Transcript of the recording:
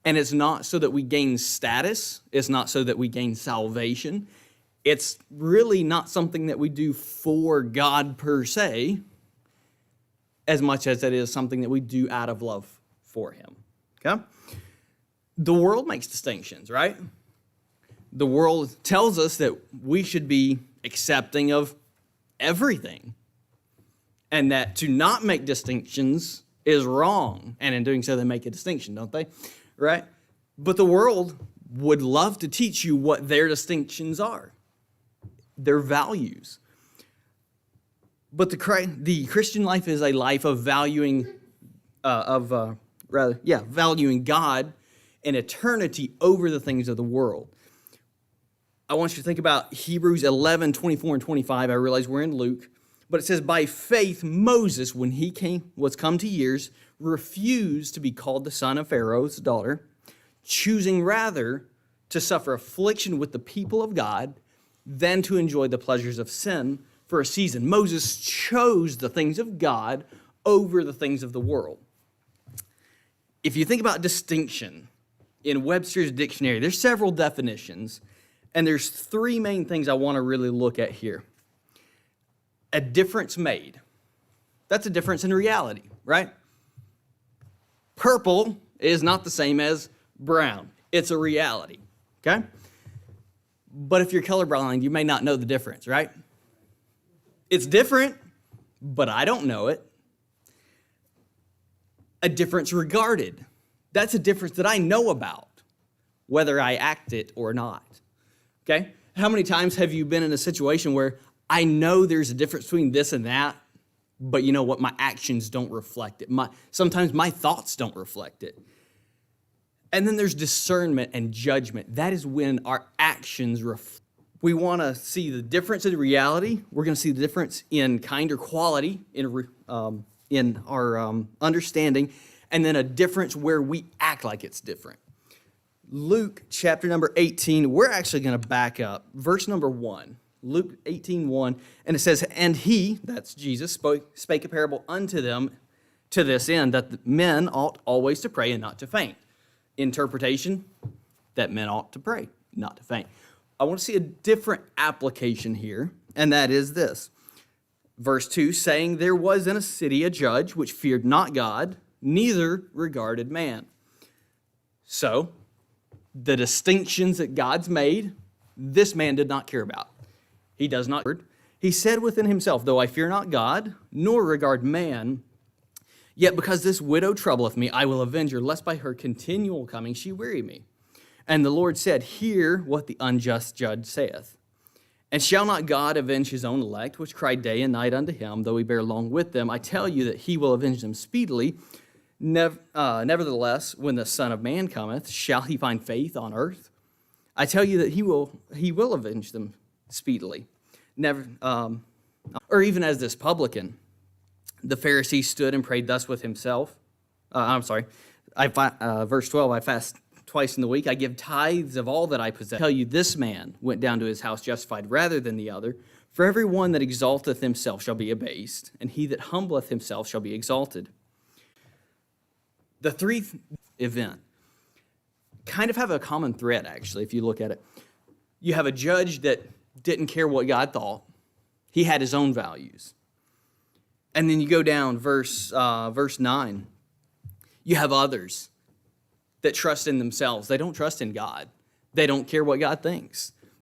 And it's not so that we gain status. It's not so that we gain salvation. It's really not something that we do for God per se, as much as it is something that we do out of love for him. Okay? The world makes distinctions, right? The world tells us that we should be accepting of everything, and that to not make distinctions is wrong. And in doing so, they make a distinction, don't they? Right? But the world would love to teach you what their distinctions are, their values. But the Christian life is a life of valuing God and eternity over the things of the world. I want you to think about Hebrews 11, 24 and 25. I realize we're in Luke. But it says, by faith, Moses, when he was come to years, refused to be called the son of Pharaoh's daughter, choosing rather to suffer affliction with the people of God than to enjoy the pleasures of sin for a season. Moses chose the things of God over the things of the world. If you think about distinction in Webster's dictionary, there's several definitions, and there's three main things I want to really look at here. A difference made. That's a difference in reality, right? Purple is not the same as brown. It's a reality, okay? But if you're colorblind, you may not know the difference, right? It's different, but I don't know it. A difference regarded. That's a difference that I know about, whether I act it or not, okay? How many times have you been in a situation where I know there's a difference between this and that, but you know what? My actions don't reflect it. Sometimes my thoughts don't reflect it. And then there's discernment and judgment. That is when our actions reflect. We want to see the difference in reality. We're going to see the difference in kind or quality, in our understanding, and then a difference where we act like it's different. Luke chapter number 18, we're actually going to back up. Verse number 1. Luke 18:1, and it says, and he, that's Jesus, spake a parable unto them to this end, that the men ought always to pray and not to faint. Interpretation, that men ought to pray, not to faint. I want to see a different application here, and that is this. Verse 2, saying, there was in a city a judge which feared not God, neither regarded man. So, the distinctions that God's made, this man did not care about. He does not. He said within himself, though I fear not God, nor regard man, yet because this widow troubleth me, I will avenge her, lest by her continual coming she weary me. And the Lord said, hear what the unjust judge saith. And shall not God avenge his own elect, which cry day and night unto him, though he bear long with them? I tell you that he will avenge them speedily. Nevertheless, when the Son of Man cometh, shall he find faith on earth? I tell you that he will avenge them speedily. Or even as this publican, the Pharisee stood and prayed thus with himself. Verse 12, I fast twice in the week. I give tithes of all that I possess. I tell you, this man went down to his house justified rather than the other. For every one that exalteth himself shall be abased, and he that humbleth himself shall be exalted. The three event kind of have a common thread, actually, if you look at it. You have a judge that didn't care what God thought. He had his own values. And then you go down, verse 9. You have others that trust in themselves. They don't trust in God. They don't care what God thinks.